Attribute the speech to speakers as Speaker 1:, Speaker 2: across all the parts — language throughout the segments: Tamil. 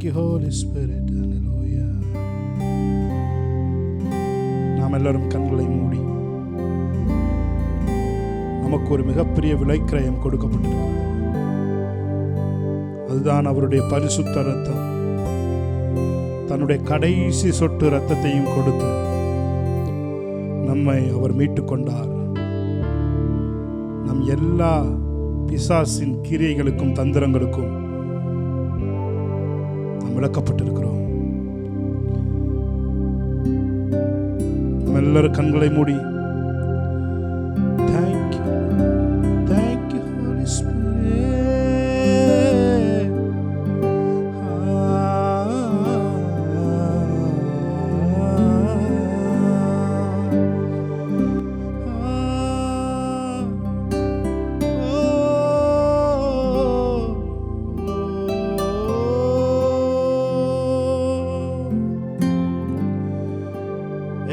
Speaker 1: you Holy Spirit. Hallelujah. நாம் எல்லாரும் கண்களை மூடி, நமக்கு ஒரு மிகப்பெரிய விலைக்கிரயம் கொடுக்கப்பட்டிருக்கிறது. அதுதான் அவருடைய பரிசுத்த இரத்தம். தன்னுடைய கடைசி சொட்டு இரத்தத்தையும் கொடுத்து நம்மை அவர் மீட்டுக் கொண்டார். நம் எல்லா பிசாசின் கிரியைகளுக்கும் தந்திரங்களுக்கும் நாம் விளக்கப்பட்டிருக்கிறோம். நம்ம எல்லாரும் கண்களை மூடி, Thank you Holy Spirit.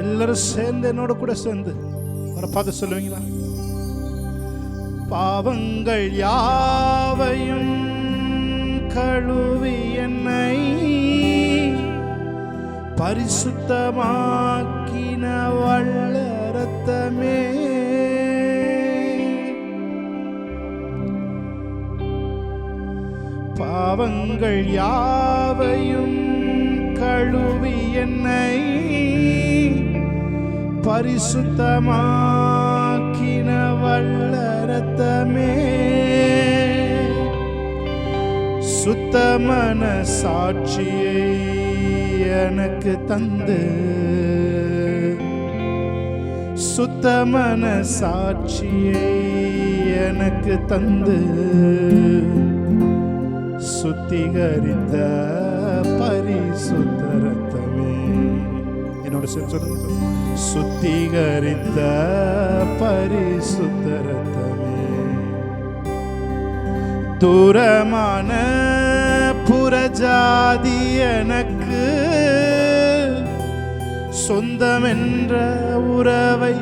Speaker 1: எல்லாரும் சேர்ந்து என்னோட கூட சேர்ந்து ஒரு பார்த்து சொல்லுவீங்களா? பாவங்கள் யாவையும் கழுவி என்னை பரிசுத்தமாக்கின வல்ல இரத்தமே, பாவங்கள் யாவையும் கழுவி என்னை பரிசுத்தமாக்கின வல்ல இரத்தமே, சுத்த மனசாட்சியை எனக்கு தந்து, சுத்த மனசாட்சியை எனக்கு தந்து சுத்திகரித்த பரிசுத்த இரத்தமே. என்னோட சொல்லுங்க, சுத்திகரித்த பரிசுத்த இரத்தமே, தூரமான புறஜாதி எனக்கு சொந்தமென்ற உறவை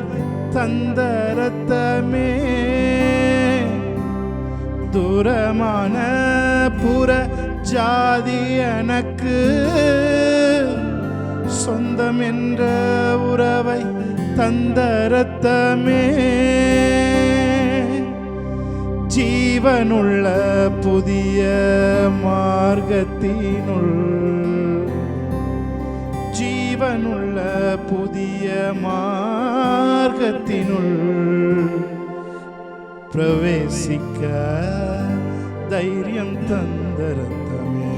Speaker 1: தந்த இரத்தமே, தூரமான புறஜாதி எனக்கு சொந்தம் என்ற உறவை தந்த இரத்தமே, ஜீவனுள்ள புதிய மார்க்கத்தினுள், ஜீவனுள்ள புதிய மார்க்கத்தினுள் பிரவேசிக்க தைரியம் தந்த இரத்தமே.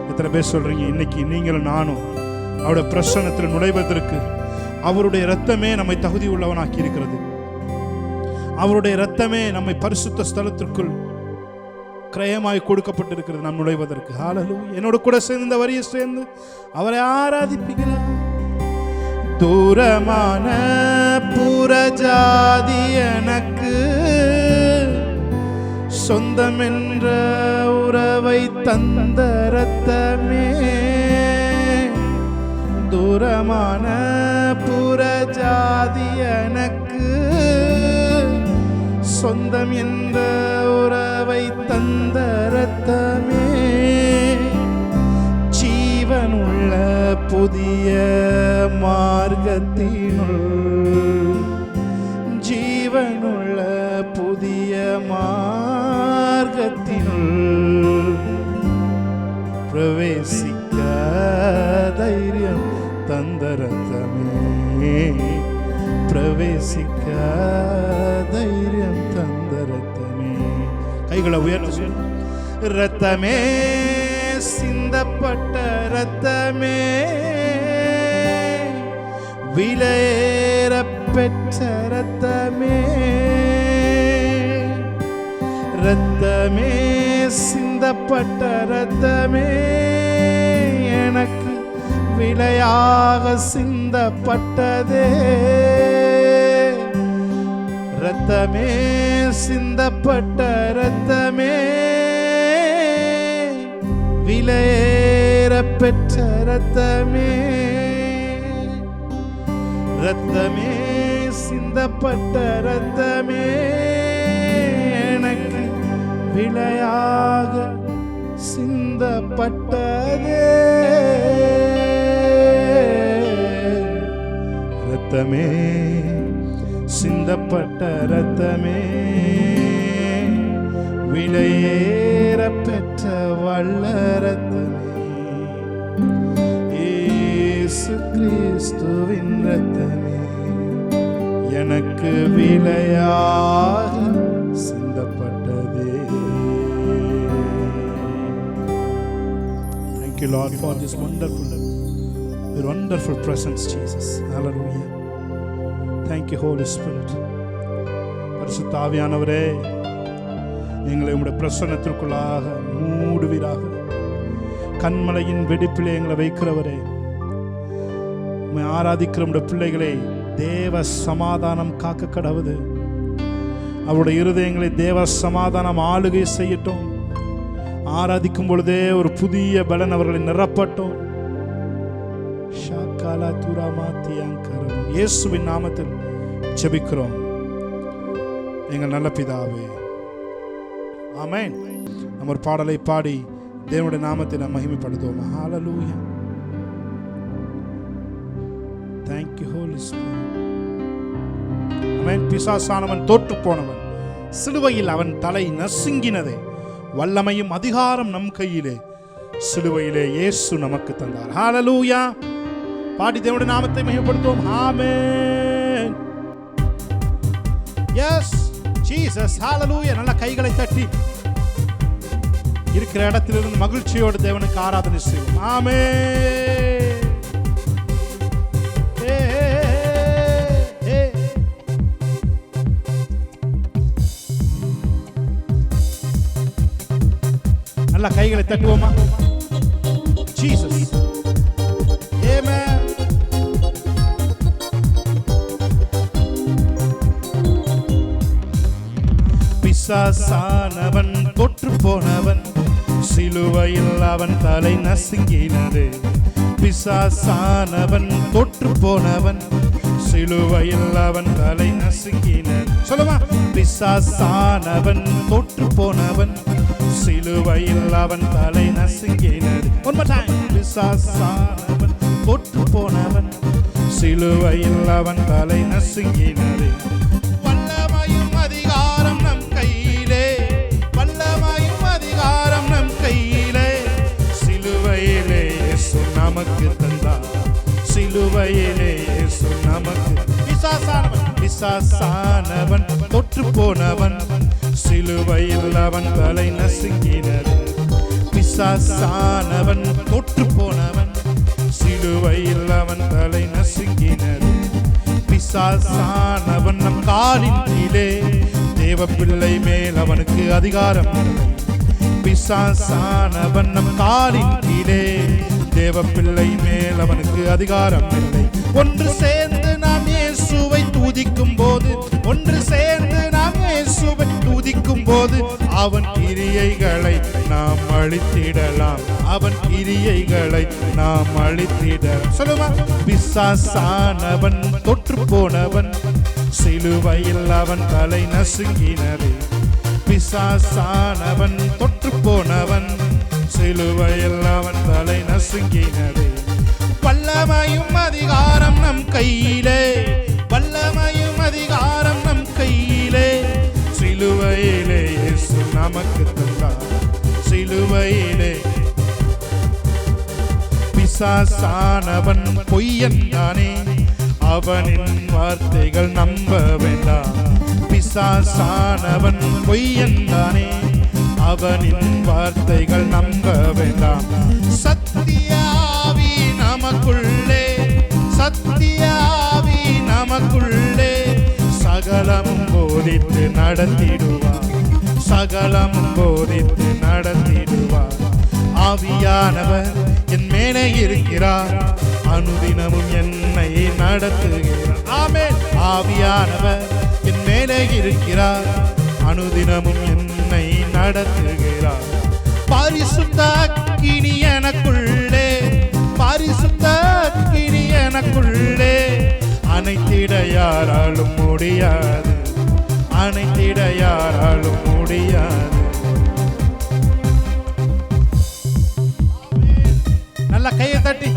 Speaker 1: எத்தனை பேர் சொல்றீங்க இன்னைக்கு நீங்களும் நானும் அவருடைய பிரசன்னத்தில் நுழைவதற்கு அவருடைய இரத்தமே நம்மை தகுதி உள்ளவனாக்கி இருக்கிறது. அவருடைய இரத்தமே நம்மை பரிசுத்த ஸ்தலத்திற்குள் கிரயமாய் கொடுக்கப்பட்டிருக்கிறது நாம் நுழைவதற்கு. ஹல்லேலூயா. என்னோட கூட சேர்ந்து இந்த வரியை சேர்ந்து அவரை ஆராதிப்பீங்களா? தூரமான புறஜாதி எனக்கு சொந்தம் என்ற உறவை தந்த இரத்தமே, தூரமான புறஜாதி எனக்கு சொந்தம் என்ற உறவை தந்த இரத்தமே, ஜீவனுள்ள புதிய மார்க்கத்தினுள், ஜீவனுள்ள புதிய மார்க்கத்தினுள் பிரவேசிக்க தைரியம் தந்த இரத்தமே, பிரவேசிக்க தைரியம் தந்த இரத்தமே. கைகளை உயர்த்தி, இரத்தமே சிந்தப்பட்ட இரத்தமே, விலையேற பெற்ற இரத்தமே, இரத்தமே சிந்தப்பட்ட இரத்தமே, எனக்கு விலையாக சிந்தப்பட்டதே, இரத்தமே சிந்தப்பட்ட இரத்தமே, விலையேற பெற்ற இரத்தமே, இரத்தமே சிந்தப்பட்ட இரத்தமே, எனக்கு விலையாக சிந்தப்பட்டதே இரத்தமே, சிந்தப்பட்ட இரத்தமே, விலையேற பெற்ற வல்ல இரத்தமே, இயேசு கிறிஸ்துவின் இரத்தமே, எனக்கு விலையாக சிந்தப்பட்டதே. Thank you, Lord, for this wonderful presence, Jesus. Hallelujah. Thank you, Holy Spirit. பரிசுத்த ஆவியானவரே, எங்களை உம்முடைய பிரசன்னத்திற்குள்ளாக மூடுவீராக. கண்மலையின் வெடிப்பிலே எங்களை வைக்கிறவரே, உம்மை ஆராதிக்கிற உம்முடைய பிள்ளைகளை தேவ சமாதானம் காக்க கடவுது. அவருடைய இருதயங்களை தேவ சமாதானம் ஆளுகை செய்யட்டும். ஆராதிக்கும் பொழுதே ஒரு புதிய பலன் அவர்களை நிரப்பட்டும். இயேசுவின் நாமத்தில் ஜெபிக்கிறோம் எங்கள் நல்ல பிதாவே, ஆமென். நம்ம ஒரு பாடலை பாடி தேவனுடைய நாமத்தை நாம் மகிமைப்படுத்துவோம். ஹல்லேலூயா. Thank you, Holy Spirit. ஆமென். பிசாசானவன் தோற்று போனவன், சிலுவையில் அவன் தலை நசுங்கினதே. வல்லமையும் அதிகாரம் நம் கையிலே, சிலுவையிலே இயேசு நமக்கு தந்தார். ஹல்லேலூயா. பாடி தேவனுடைய நாமத்தை மகிமைப்படுத்துவோம். ஆமென். Yes Jesus. ஹல்லேலூயா. நல்ல கைகளை தட்டி இருக்கிற இடத்திலிருந்து மகிழ்ச்சியோடு தேவனுக்கு ஆராதனை செய்வோம். ஆமென். நல்ல கைகளை தட்டுவோமா? ஜீசஸ். ஆமென். பிசாசானவன் தொற்று போனவன், சிலுவையில் அவன் தலை நசுங்கினது. பிசாசானவன் தொற்று போனவன், சிலுவையில் அவன் தலை நசுங்கினது. சொல்லுமா? பிசாசானவன் தொற்று போனவன், சிலுவையில் அவன் தலை நசுங்கினது. One more time. பிசாசானவன் தொற்று போனவன், சிலுவையில் அவன் தலை நசுங்கினது. வல்லமையும் அதிகாரம் நம் கையிலே, வல்லமையும் அதிகாரம் நம் கையிலே, சிலுவையிலே இயேசு நமக்கு தந்தார். சிலுவையிலே இயேசு நமக்கு. பிசாசானவன் தொற்று போனவன், சிலுவையில் அவன் தலை நசுங்கினது. பிசாசானவன் தொற்று போனவன், சிலுவையில் அவன் தலை நசுங்கினது. பிசாசானவன் நம் காலின் கீழே, தேவ பிள்ளை மேல் அவனுக்கு அதிகாரம் இல்லை. பிசாசானவன் நம் காலின் கீழே, தேவ பிள்ளை மேல் அவனுக்கு அதிகாரம் இல்லை. ஒன்று சேர்ந்து நாம் இயேசுவை துதிக்கும் போது, ஒன்று சேர்ந்து நாம் இயேசுவை துதிக்கும் போது, அவன் கிரியைகளை நாம் அழித்திடலாம். அவன் கிரியைகளை நாம் அழித்திடலாம். சொல்லுமா? பிசாசானவன் தொற்று போனவன், சிலுவையில் அவன் தலை நசுங்கினது. பிசாசானவன் தொற்று போனவன், சிலுவையில் அவன் தலை நசுங்கினது. வல்லமையும் அதிகாரம் நம் கையிலே, வல்லமையும் அதிகாரம் நம் கையிலே, சிலுவையிலே இயேசு நமக்கு தந்தார். சிலுவையிலே. பிசாசானவன் பொய்யன் தானே, அவனின் வார்த்தைகள் நம்ப வேண்டாம். பிசாசானவன் பொய்யன் தானே, அவனின் வார்த்தைகள் நம்ப வேண்டாம். சத்தியாவி நமக்குள்ளே, சத்தியாவி நமக்குள்ளே, சகலமும் போதித்து நடத்திடுவார். சகலமும் போதித்து நடத்திடுவார். ஆவியானவர் என் மேலே இருக்கிறார், அனுதினமும் என்னை நடத்துகிறார். ஆமென். ஆவியானவர் என் மேலே இருக்கிறார், அனுதினமும் என்னை நடத்துகிறார். பரிசுத்த அக்கினி எனக்குள்ளே, பரிசுத்த அக்கினி எனக்குள்ளே, அணைத்திட யாராலும் முடியாது, அணைத்திட யாராலும் முடியாது. நல்ல கையை தட்டி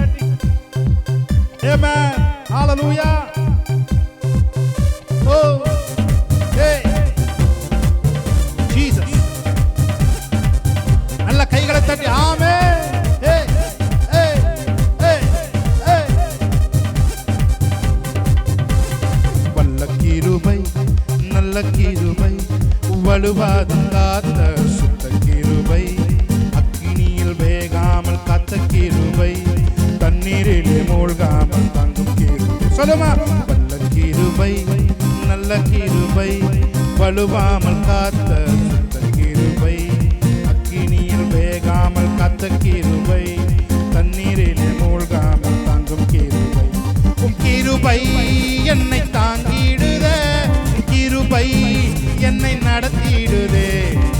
Speaker 1: ஆமென் ஹalleluya. ஓ hey Jesus. நல்ல கைகளை தட்டி ஆமென். hey hey hey hey. வல்ல கிருபை நல்ல கிருபை வலுவாதாத சுத்த கிருபை அக்கினியில் வேகாமல் காத்த கிருபை தண்ணீரிலே மூழ்காமல் தங்கும் கிருபை. சொல்லுமா வல்ல கிருபை நல்ல கிருபை வலுவாமல் காத்த சுத்த கிருபை அக்கினியில் வேகாமல் காத்த கிருபை தண்ணீரிலே மூழ்காமல் தங்கும் கிருபை. உம் கிருபை என்னை தாங்கிடுதே, கிருபை என்னை நடத்திடுதே,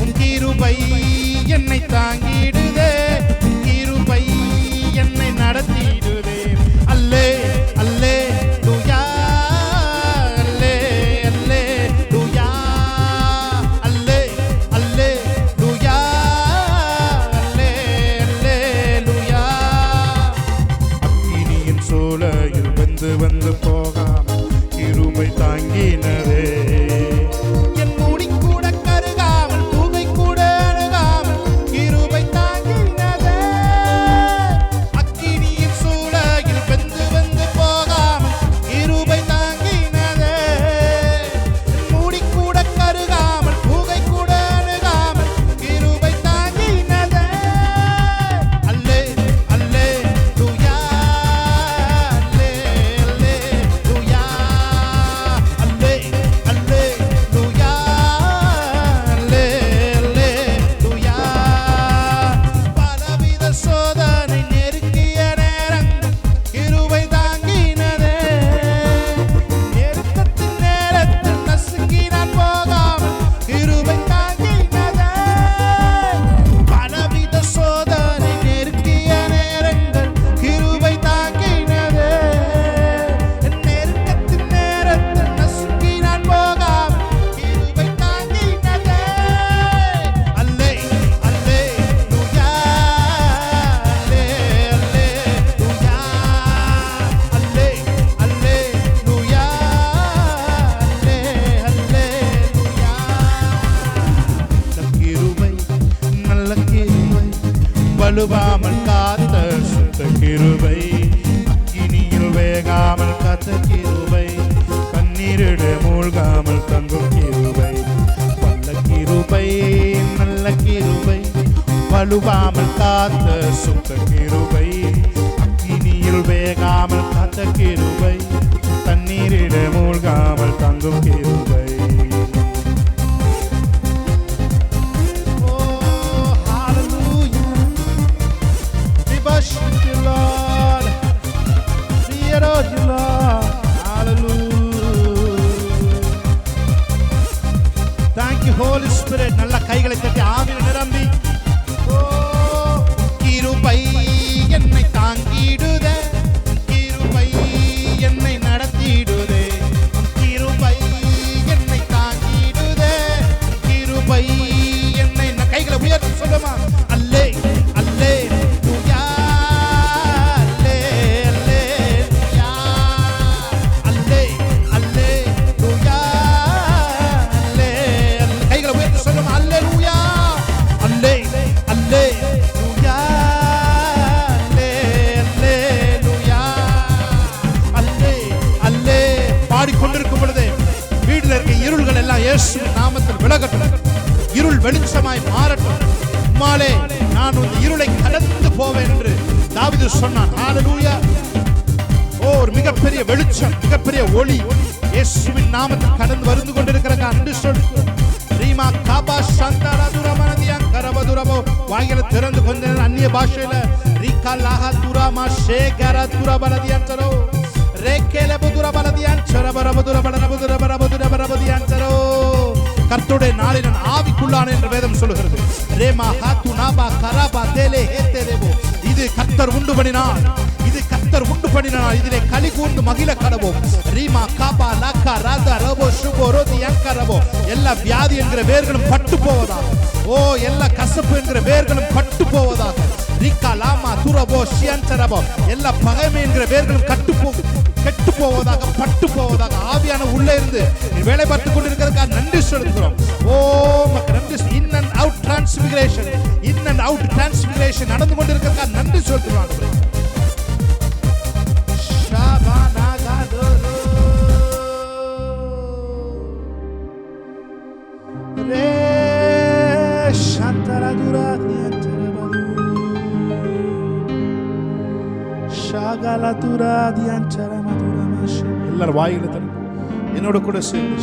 Speaker 1: உம் கிருபை என்னை தாங்கிடுதே, கிருபை என்னை நடத்திடுதே. அல்லே அல்லே லூயா அல்லே அல்லே லூயா அல்லே அல்லே லூயா அல்லே அல்லே லூயா. அக்கினியின் சூளையில் வந்து வந்து போகாமல் கிருபை தாங்கினதே, என் முடி கூட கருகாமல் புகை கூட அணுகாமல் கிருபை தாங்கினதே. அக்கினியின் சூளையில் வந்து வந்து போகாமல் கிருபை தாங்கினதே, என் முடி கூட கருகாமல் புகை கூட அணுகாமல் கிருபை தாங்கினதே. அல்லே அல்லே லூயா அல்லே அல்லே லூயா அல்லே அல்லே லூயா அல்லே அல்லே லூயா. பலவித சோதனை நெருக்கிய நேரங்கள் கிருபை தாங்கினதே, நெருக்கத்தின் நேரத்தில் நசுங்கி நான் போகாமல் கிருபை தாங்கினதே. பலவித சோதனை நெருக்கிய நேரங்கள் கிருபை தாங்கினதே, நெருக்கத்தின் நேரத்தில் நசுங்கி நான் போகாமல் கிருபை தாங்கினதே. அல்லே அல்லே லூயா அல்லே அல்லே லூயா அல்லே அல்லே லூயா அல்லே அல்லே லூயா. கிருபை நல்ல கிருபை வலுவாமல் காத்த சுத்த கிருபை அக்கினியில் வேகாமல் காத்த கிருபை தண்ணீரிலே மூழ்காமல் தங்கும் கிருபை. வல்ல கிருபை நல்ல கிருபை வலுவாமல் காத்த சுத்த கிருபை அக்கினியில் வேகாமல் காத்த கிருபை தண்ணீரிலே மூழ்காமல் தங்கும் கிருபை. Oh, hallelujah. We worship you, Lord. We adore you, Lord. Hallelujah. Thank you, Holy Spirit. நல்ல கைகளை தட்டி ஆவியில் நிரம்பி. Oh, கிருபை என்னை தாங்கிடுதே, கிருபை என்னை நடத்திடுதே, கிருபை என்னை தாங்கிடுதே, கிருபை என்னை கைகளை உயர்த்தி சொல்லுமா அல்லே அல்லே லூயா அல்லே அல்லே லூயா அல்லே அல்லே லூயா அல்லே. கைகளை உயர்த்தி சொல்லுமா அல்லேலூயா அல்லே அல்லே லூயா அல்லே அல்லே லூயா அல்லே அல்லே. பாடிக்கொண்டிருக்கும் பொழுது வீட்டில் இருக்க இருள்கள் எல்லாம் இயேசு நாமத்தில் விலகட்டும், இருள் வெளிச்சமாய் மாறட்டும். உம்மாலே நான் இந்த இருளை கடந்து போவேன் என்று தாவீது சொன்னான். ஹalleluya. ஓ ஒரு மிகப்பெரிய வெளிச்சம், மிகப்பெரிய ஒளி இயேசுவின் நாமத்தில் கடந்து வந்து கொண்டிருக்கிறாங்க. அன்று சொல் ரீமா காபா சந்தரா துரமனதியா கரபதுரபோ. வாயில திறந்து கொஞ்ச நேரம் அந்நிய பாஷையில ரீகா லாஹா துராமா ஷேகரா துரபலதியான்சரோ ரேகேல புதுரபலதியான்சர பரபதுரபலபதுரபரபதுரபரபதியான்சரோ. கர்த்தருடைய நாளில் நான் ஆவிக்குள்ளானேன் என்று வேதம் சொல்கிறது. ரேமா ஹாத்து நாபா கராபா தேலே ஹேத்தேரேபோ. இது கர்த்தர் உண்டு பண்ணினார், இது கர்த்தர் உண்டு பண்ணினார், இதிலே களி கூர்ந்து மகிழ கடவோம். ரீமா காபா லாக்கா ராதா ரபோ சுபோ ரோதி யங்கரபோ. எல்லா வியாதி என்கிற வேர்களும் பட்டு போவதாக. ஓ எல்லா கசப்பு என்கிற வேர்களும் பட்டு போவதாக. ரிக்கலாமா துரபோ ஷியன்தரபோ எல்லா பகைமை என்கிற வேர்களும் கெட்டு போவதாக பட்டு போவதாக ஆவியான உள்ளே இருந்து வேலை பார்த்துக் கொண்டிருக்கிறதுக்காக நன்றி சொல்கிறோம். ஓ மக்கள் நன்றி. இன் அண்ட் அவுட் டிரான்ஸ்பிகரேஷன் நடந்து கொண்டிருக்கிறதுக்காக நன்றி சொல்கிறோம். எல்லாரும் வாயில தரும் என்னோட கூட சேர்ந்து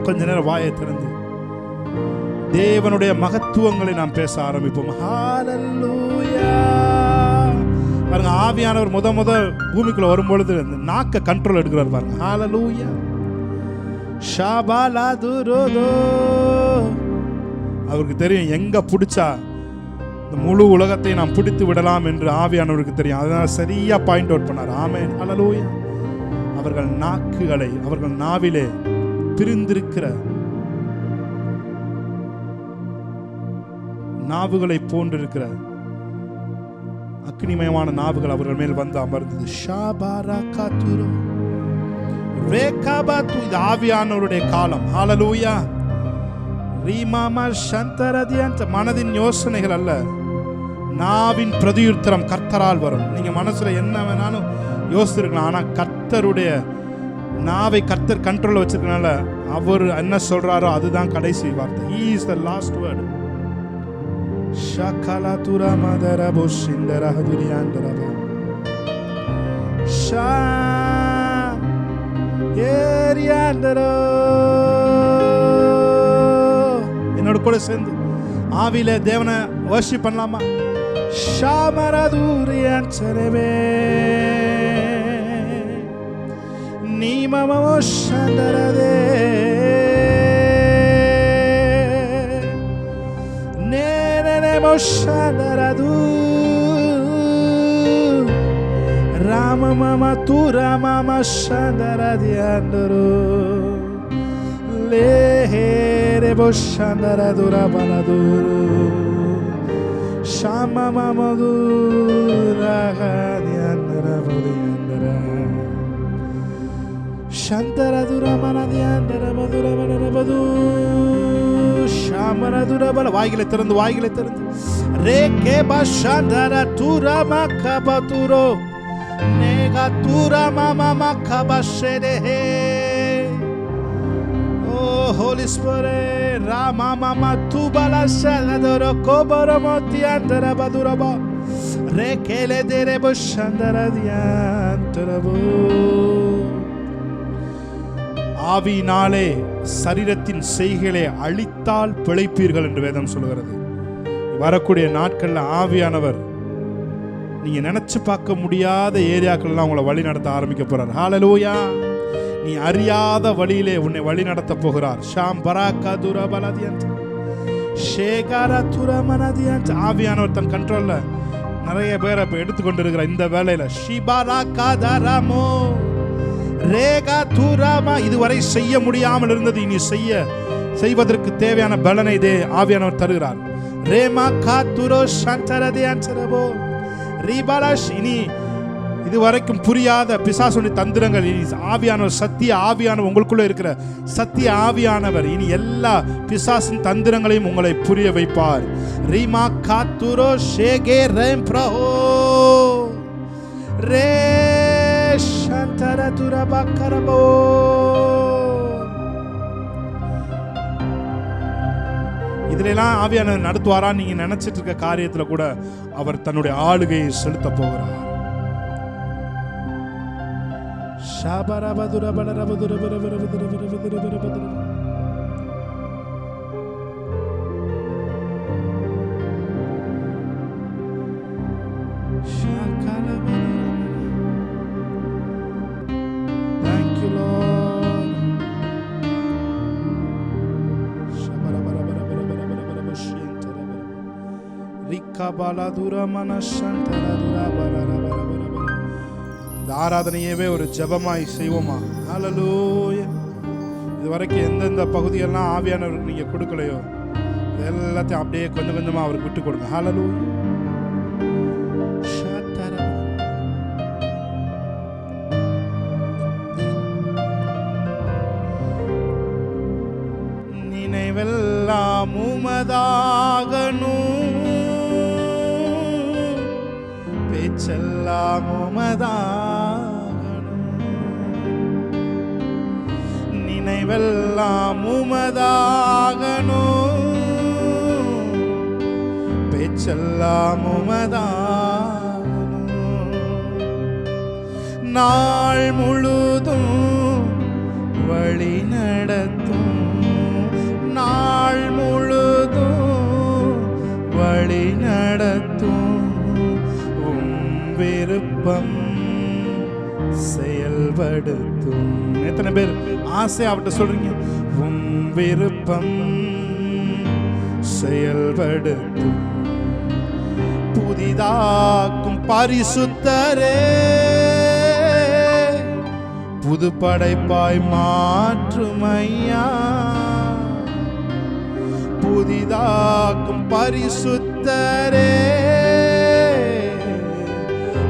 Speaker 1: கொஞ்ச நேரம் வாயை திறந்து தேவனுடைய மகத்துவங்களை நாம் பேச ஆரம்பிப்போம். ஹல்லேலூயா. பாருங்க, ஆவியானவர் முத பூமிக்குள்ள வரும்பொழுது நாக்க கண்ட்ரோல் எடுக்கிறார் பாருங்க. ஹல்லேலூயா. ஷாபாலாதுரோதோ. அவருக்கு தெரியும் எங்க பிடிச்சா இந்த முழு உலகத்தை நாம் பிடித்து விடலாம் என்று ஆவியானவருக்கு தெரியும். அதனால சரியா பாயிண்ட் அவுட் பண்ணார். ஆமென். ஹல்லேலூயா. அவர்கள் நாக்குகளை, அவர்கள் நாவிலே பிரிந்திருக்கிற நாவுகளை போன்றிருக்கிற அக்னிமயமான நாவுகள் அவர்கள் மேல் வந்து அமர்ந்தது. ஷாபாராகாதுரோ ரேகாபாத்து. இது ஆவியானவருடைய காலம். ஹல்லேலூயா. ரீமாமா சந்தரதியன். மனதின் யோசனைகள் அல்ல, நாவின் பிரதியுத்தரம் கர்த்தரால் வரும். நீங்க மனசுல என்ன வேணாலும் யோசிச்சிருக்கலாம், ஆனா கர்த்தருடைய நாவை கர்த்தர் கண்ட்ரோல் வச்சிருக்கனால அவர் என்ன சொல்றாரோ அதுதான் கடைசி வார்த்தை. He is the last word. ஷகலதுரா மதரபோ சிந்தரஹதுரியாந்தரபா Shah ஏரியாந்தரோ. என்னோட கூட சேர்ந்து ஆவியில தேவனை வர்ஷிப் பண்ணலாமா? ஷாமரதுரியாந்தரபே நீமமோ சந்தரதே Shandaradu Rama mama tu Rama Shandaradianduru Lehere bo Shandaradu Rabaladuru Shama mama du Ragadiandara Vodiandara Shandaradu Ramanadiandara Madura Madura ஷாமரதுரபல. வாய்களை திறந்து ரேகே பஷந்தர துரமா கபதுரோ நேகா துரமா மாமா கபஷெதே. ஓ ஹோலி ஸ்பிரிட் ராமா மாமா துபல ஷலதரோ கோபரமோத்தி அந்தர பதுரபா ரேகேலே தேரே பஷந்தர தியாந்தரபோ. ஆவியினாலே சரீரத்தின் செய்களை அழித்தால் பிழைப்பீர்கள் என்று வேதம் சொல்கிறது. வரக்கூடிய நாட்கள்ல ஆவியானவர் நீங்க நினைச்சு பார்க்க முடியாத ஏரியாக்கள்லாம் உங்களை வழி நடத்த ஆரம்பிக்க போறார். ஹல்லேலூயா. நீ அறியாத வழியிலே உன்னை வழி நடத்த போகிறார். ஷாம் பராகதுரா பலதியன் ஷேகாரா துரமனதியன். ஆவியானவர் தன் கண்ட்ரோல்ல நிறைய பேரை இப்ப எடுத்துக்கொண்டிருக்கிற இந்த வேலையில ஷிபாராகாதரமோ ரேகா துராமா. இதுவரை செய்ய முடியாமல் இருந்தது இனி செய்வதற்கு தேவையான பலனை இதே ஆவியானவர் தருகிறார். ரேமா காத்துரோ சந்தரதே அன்சரபோ ரீபாலாஷ். இனி இதுவரைக்கும் புரியாத பிசாசுடைய தந்திரங்கள் இனி ஆவியானவர், சத்திய ஆவியானவர், உங்களுக்குள்ள இருக்கிற சத்திய ஆவியானவர் இனி எல்லா பிசாசின் தந்திரங்களையும் உங்களை புரிய வைப்பார். ரீமா காத்துரோ ஷேகே ரேம் பிரஹோ ரே ஷந்தரதுர பக்கரபோ. இதுலாம் ஆவியானவர் நடத்துவாரா? நீங்க நினைச்சிட்டு இருக்க காரியத்துல கூட அவர் தன்னுடைய ஆளுகையை செலுத்த போகிறார். இந்த ஆராதனையவே ஒரு ஜெபமாய் செய்வோமா? ஹல்லேலூயா. இதுவரைக்கும் எந்தெந்த பகுதியெல்லாம் ஆவியானவருக்கு நீங்க கொடுக்கலையோ எல்லாத்தையும் அப்படியே கொஞ்சம் கொஞ்சமா அவருக்கு விட்டு கொடுங்க. ஹல்லேலூயா. நினைவெல்லாம் உமதாகணும், பேச்செல்லாம் உமதாகணும். நினைவெல்லாம் உமதாகணும், பேச்செல்லாம் உமதாகணும். நாள் முழுதும் வழி நடத்தும், நாள் முழுதும் வழி நடத்தும். விருப்பம் செயல்படுத்தும். எத்தனை பேர் ஆசை அவட்ட சொல்றீங்க? உம் விருப்பம் செயல்படுத்தும். புதிதாக்கும் பரிசுத்தரே, புது படைப்பாய் மாற்றும் ஐயா. புதிதாக்கும் பரிசுத்தரே,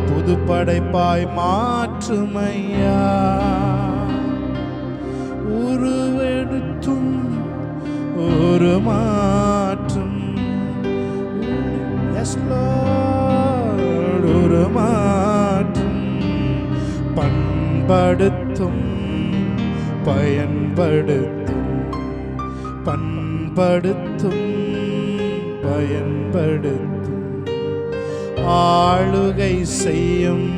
Speaker 1: புது படைப்பாய் மாற்றும் ஐயா. உருவெடுத்தும் ஒரு மாற்றும், எஸ் லார்ட், ஒரு மாற்றும். பண்படுத்தும் பயன்படுத்தும், பண்படுத்தும் பயன்படுத்தும். ஆளுகை செய்யும்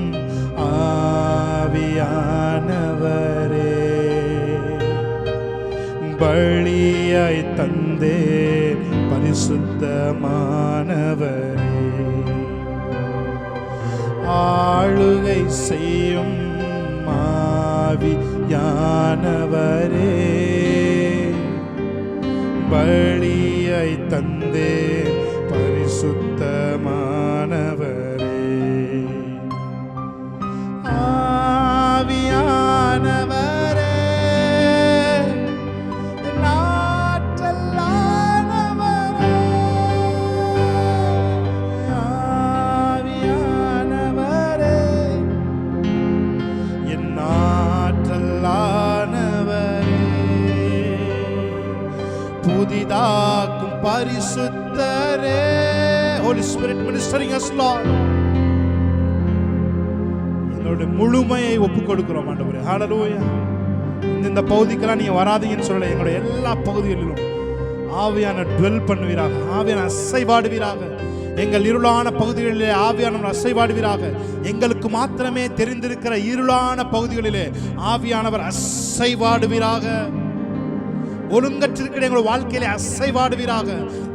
Speaker 1: ஆவியானவரே, பலியாய் தந்தே பரிசுத்தமானவரே. ஆளுகை செய்யும் ஆவியானவரே, பலியாய் தந்தே பரிசுத்தமானவரே. ஆவியானவரே, நாற்றலானவரே. ஆவியானவரே, என் நாற்றலானவரே. புதிதாக்கும் பரிசுத்தரே. Holy Spirit ministering us, Lord. எங்களுடைய முழுமையை ஒப்புக் கொடுக்கிறோம் ஆண்டவரே. ஹல்லேலூயா. இந்த பகுதிக்கெல்லாம் நீங்க வராதீங்கன்னு சொல்லல, எங்களுடைய எல்லா பகுதிகளிலும் ஆவியான ட்வெல் பண்ணுவீராக, ஆவியான அசைவாடுவீராக. எங்கள் இருளான பகுதிகளிலே ஆவியானவர் அசைவாடுவீராக. எங்களுக்கு மாத்திரமே தெரிந்திருக்கிற இருளான பகுதிகளிலே ஆவியானவர் அசைவாடுவீராக. ஒழுங்கற்றிருக்கிற எங்களுடைய வாழ்க்கையிலே அசைவாடுவீராக.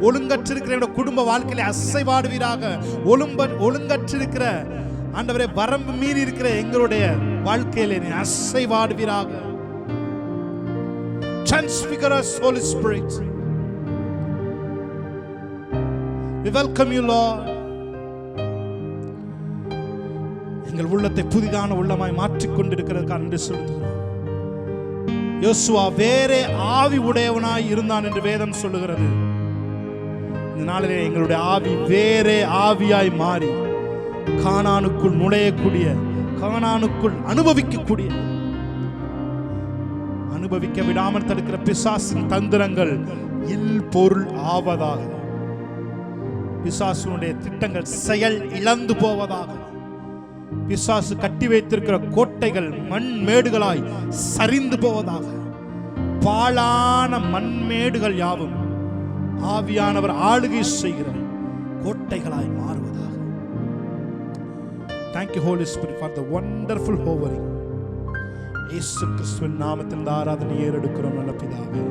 Speaker 1: ஒழுங்கற்றிருக்கிற எங்களுடைய குடும்ப வாழ்க்கையிலே அசைவாடுவீராக. ஒழுங்கற்றிருக்கிற ஆண்டவரே வரம்பு மீறி இருக்கிற எங்களுடைய வாழ்க்கையிலே நீ அசைவாடுவீராக. Transfigure us, Holy Spirit. We welcome you, Lord. எங்கள் உள்ளத்தை புதிதான உள்ளமாய் மாற்றிக் கொண்டிருக்கிறதுக்கு நன்றி செலுத்துகிறோம். யோசுவா வேறே ஆவி உடையவனாய் இருந்தான் என்று வேதம் சொல்லுகிறது. இந்த நாளிலே எங்களுடைய ஆவி வேறே ஆவியாய் மாறி கானானுக்குள் நுழையக்கூடிய, கானானுக்குள் அனுபவிக்கக்கூடிய, அனுபவிக்க விடாமல் தடுக்கிற பிசாசின் தந்திரங்கள் இல் பொருள் ஆவதாக. பிசாசுடைய திட்டங்கள் செயல் இழந்து போவதாக. பிசாசு கட்டி வைத்திருக்கிற கோட்டைகள் மண்மேடுகளாய் சரிந்து போவதாக. பாழான மண்மேடுகள் யாவும் ஆவியானவர் ஆளுகை செய்கிற கோட்டைகளாய் மாறுவதாக. Thank you, Holy Spirit, for the wonderful hovering. இயேசு கிறிஸ்துவின் நாமத்தில் ஆராதனை ஏறெடுக்கிறோம் நல்ல பிதாவே.